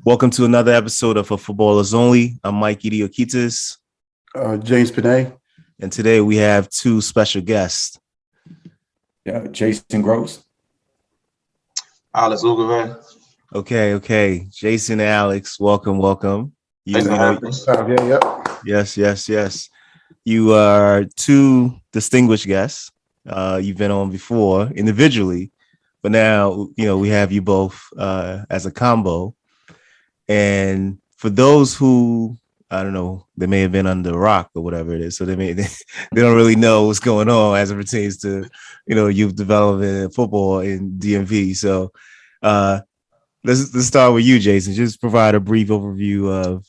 Welcome to another episode of For Footballers Only. I'm Mike Ughiovhe. James Panay. And today we have two special guests. Jason Gross. Alex Ughiovhe. Okay. Jason and Alex, welcome. Yes. You are two distinguished guests. You've been on before individually, but now, we have you both as a combo. And for those who, I don't know, they may have been under a rock or whatever it is, so they don't really know what's going on as it pertains to, youth development and football in DMV. So let's start with you, Jason. Just provide a brief overview of,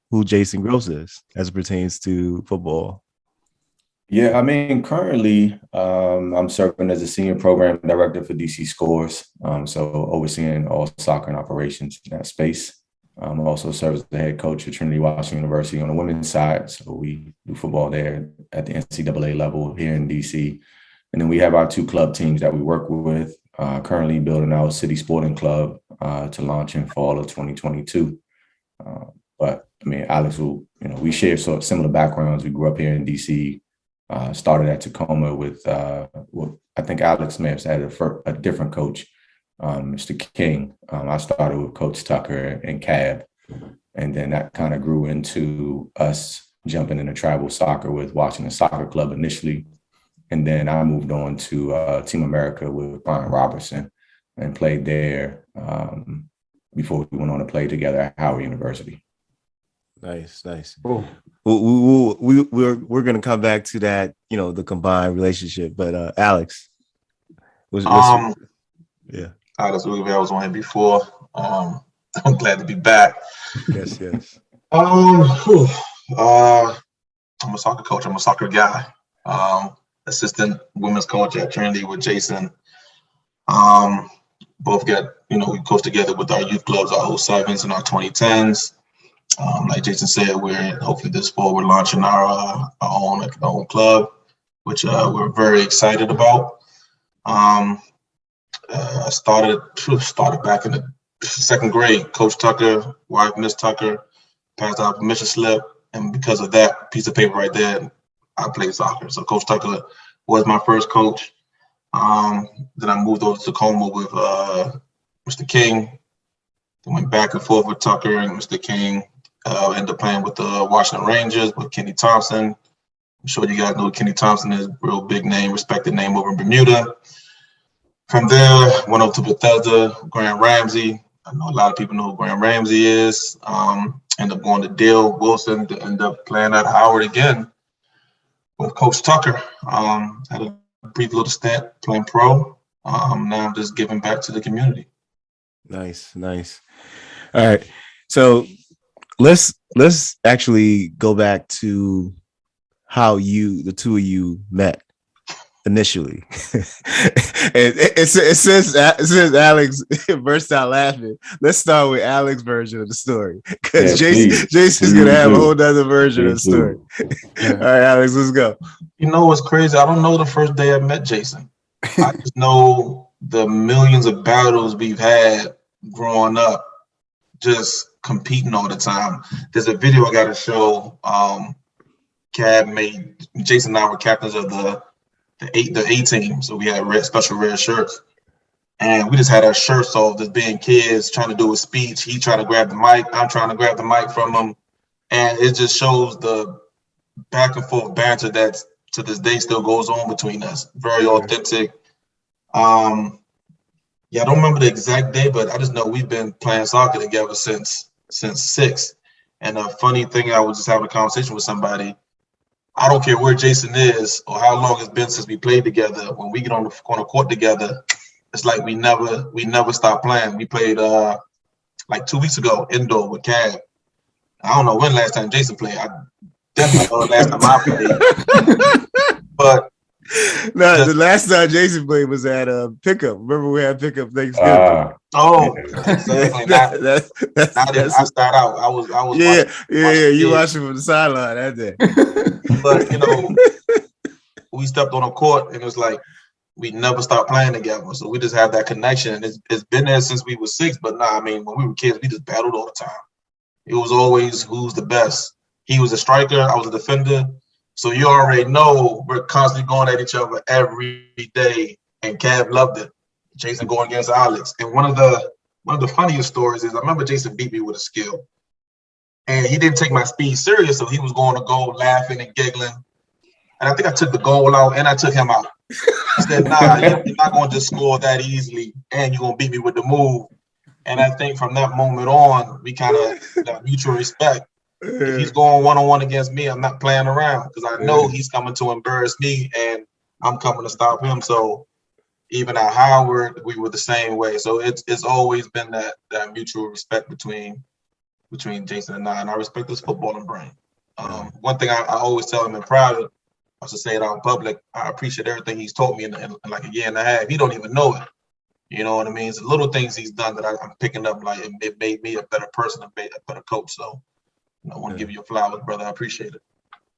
who Jason Gross is as it pertains to football. Yeah, currently I'm serving as a senior program director for DC Scores, so overseeing all soccer and operations in that space. Also serve as the head coach at Trinity Washington University on the women's side. So we do football there at the NCAA level here in DC. And then we have our two club teams that we work with, currently building our City Sporting Club to launch in fall of 2022. But Alex we share sort of similar backgrounds. We grew up here in DC, started at Takoma with, I think Alex may have had a different coach. Mr. King. I started with Coach Tucker and Cab, and then that kind of grew into us jumping into travel soccer with Washington Soccer Club initially, and then I moved on to Team America with Brian Robertson and played there before we went on to play together at Howard University. Nice. Cool. We're going to come back to that, the combined relationship, but Alex, yeah. Alex Ughiovhe, I was on here before. I'm glad to be back. Yes. I'm a soccer coach. I'm a soccer guy. Assistant women's coach at Trinity with Jason. Both we coach together with our youth clubs, our 07s and our 2010s. Like Jason said, hopefully this fall we're launching our own club, which we're very excited about. I started back in the second grade. Coach Tucker, wife Miss Tucker, passed out a permission slip, and because of that piece of paper right there, I played soccer. So Coach Tucker was my first coach. Then I moved over to Takoma with Mr. King. Then went back and forth with Tucker and Mr. King. Ended up playing with the Washington Rangers with Kenny Thompson. I'm sure you guys know Kenny Thompson is a real big name, respected name over in Bermuda. From there, went up to Bethesda, Graham Ramsey. I know a lot of people know who Graham Ramsey is. Ended up going to Dale Wilson to end up playing at Howard again with Coach Tucker. Had a brief little stint playing pro. Now I'm just giving back to the community. Nice. All right. So let's actually go back to how the two of you met initially. And it says Alex burst out laughing. Let's start with Alex's version of the story, because Jason's gonna have a whole other version of the story. All right, Alex, let's go. What's crazy? I don't know the first day I met Jason. I just know the millions of battles we've had growing up, just competing all the time. There's a video I got to show. Cab made Jason and I were captains of the A team, so we had special red shirts, and we just had our shirts off, just being kids trying to do a speech. He trying to grab the mic, I'm trying to grab the mic from him, and it just shows the back and forth banter that to this day still goes on between us. Very authentic. I don't remember the exact day, but I just know we've been playing soccer together since 6. And a funny thing, I was just having a conversation with somebody. I don't care where Jason is or how long it's been since we played together. When we get on the court together, it's like we never stop playing. We played like 2 weeks ago indoor with Cab. I don't know when last time Jason played. I definitely know the last time I played. But no, the last time Jason played was at pickup. Remember we had pickup Thanksgiving. Exactly. I started out. I was. Yeah. You watching from the sideline that day. But we stepped on a court and it was like we never stopped playing together. So we just have that connection. And it's been there since we were 6. But when we were kids, we just battled all the time. It was always who's the best. He was a striker, I was a defender. So you already know we're constantly going at each other every day. And Cav loved it. Jason going against Alex. And one of the funniest stories is I remember Jason beat me with a skill. And he didn't take my speed serious, so he was going to goal laughing and giggling. And I think I took the goal out and I took him out. I said, nah, you're not going to just score that easily and you're going to beat me with the move. And I think from that moment on, we kind of got mutual respect. If he's going one-on-one against me, I'm not playing around because I know he's coming to embarrass me and I'm coming to stop him. So even at Howard, we were the same way. So it's always been that mutual respect between Jason and I respect his footballing brain. One thing I always tell him in private, I should say it out in public, I appreciate everything he's taught me in like a year and a half. He don't even know it. You know what I mean? It's the little things he's done that I'm picking up, like it made me a better person, a better coach. So I want to give you flowers, brother. I appreciate it.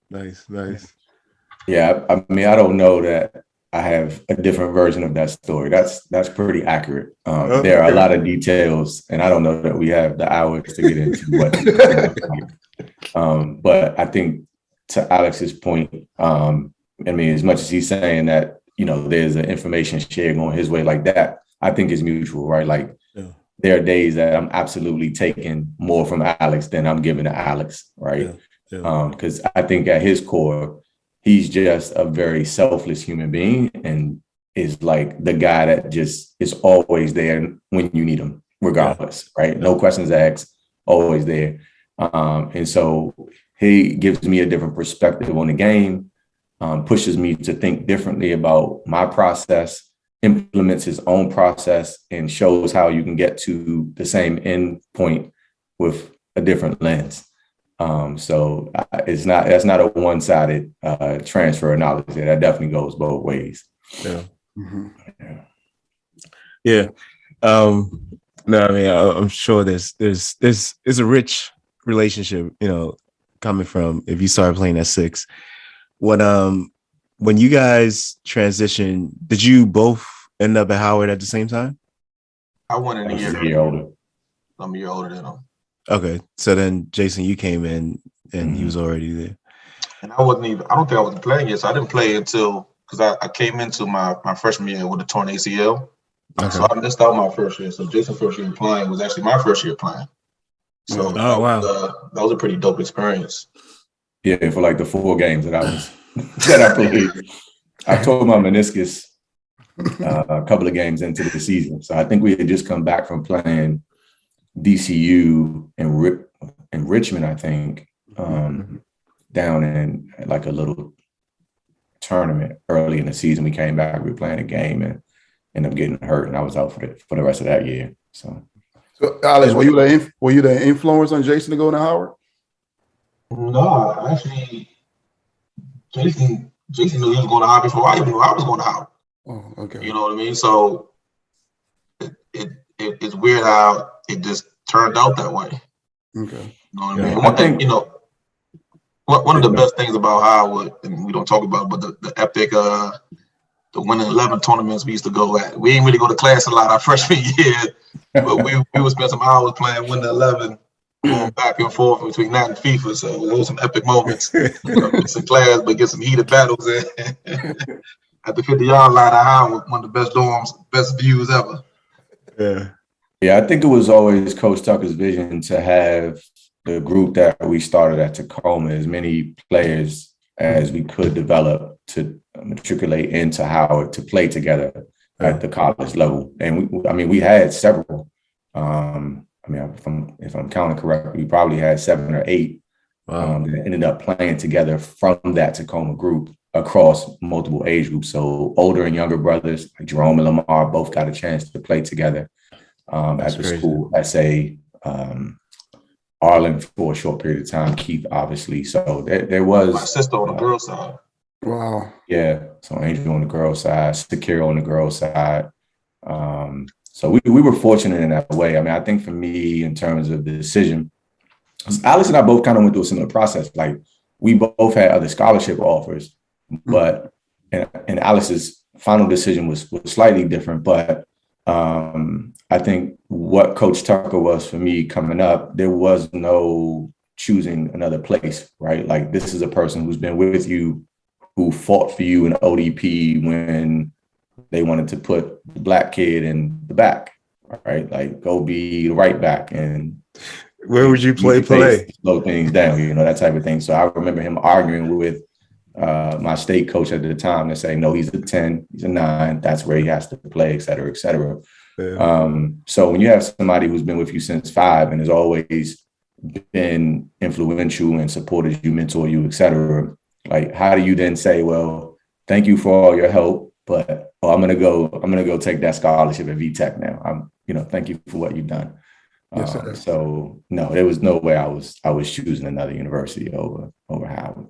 Nice. Yeah, I mean, I don't know that I have a different version of that story. That's pretty accurate. There are a lot of details, and I don't know that we have the hours to get into what. But I think to Alex's point, I mean, as much as he's saying that, there's an information share going his way like that, I think it's mutual, right? Like there are days that I'm absolutely taking more from Alex than I'm giving to Alex, right? Because I think at his core, he's just a very selfless human being and is like the guy that just is always there when you need him, regardless, right? No questions asked, always there. And so he gives me a different perspective on the game, pushes me to think differently about my process, implements his own process, and shows how you can get to the same end point with a different lens. So that's not a one-sided transfer of knowledge. That definitely goes both ways. Yeah. Yeah. No, I mean, I'm sure there's a rich relationship, coming from if you started playing at 6. When you guys transitioned, did you both end up at Howard at the same time? I went in a year older. I'm a year older than him. Okay, so then Jason, you came in and he was already there. And I don't think I was playing yet, so I didn't play until because I came into my freshman year with a torn ACL. Okay. So I missed out my first year. So Jason's first year playing was actually my first year playing. So that was a pretty dope experience. Yeah, for like the 4 games that I played. I tore my meniscus a couple of games into the season. So I think we had just come back from playing DCU and Richmond, I think, down in like a little tournament early in the season. We came back, we were playing a game and ended up getting hurt, and I was out for the rest of that year. So Alex, were you the influence on Jason to go to Howard? No, actually, Jason knew he was going to Howard before I even knew I was going to Howard. Oh, okay. You know what I mean? So it's weird how it just turned out that way. Okay. You know what I mean? One thing, one of the best things about Howard, and we don't talk about, but the epic, the winning 11 tournaments we used to go at. We didn't really go to class a lot our freshman year, but we would spend some hours playing winning 11, going back and forth between that and FIFA. So those were some epic moments. Miss in class, but get some heated battles in. At the 50-yard line, at Howard, one of the best dorms, best views ever. Yeah, I think it was always Coach Tucker's vision to have the group that we started at Takoma, as many players as we could develop to matriculate into Howard to play together at the college level. And we had several. If I'm counting correctly, we probably had 7 or 8 that ended up playing together from that Takoma group across multiple age groups. So older and younger brothers like Jerome and Lamar both got a chance to play together at the school. SA, Arlen for a short period of time, Keith obviously. So there was my sister on the girls' side. Wow. Yeah. So Angel on the girls' side, Sakira on the girls' side. So we were fortunate in that way. I mean, I think for me, in terms of the decision, Alex and I both kind of went through a similar process. Like we both had other scholarship offers, but in Alex's final decision was slightly different, but I think what Coach Tucker was for me coming up, there was no choosing another place, right? Like, this is a person who's been with you, who fought for you in ODP when they wanted to put the black kid in the back, right? Like, go be the right back, and where would you play? Slow things down, you know, that type of thing. So I remember him arguing with my state coach at the time to say, no, he's a 10, he's a 9, that's where he has to play, et cetera, et cetera. Yeah. So when you have somebody who's been with you since 5 and has always been influential and supported you, mentor you, et cetera, like, how do you then say, well, thank you for all your help, but I'm gonna go take that scholarship at VTech now. Thank you for what you've done. Yes, sir. So no, there was no way I was choosing another university over Howard.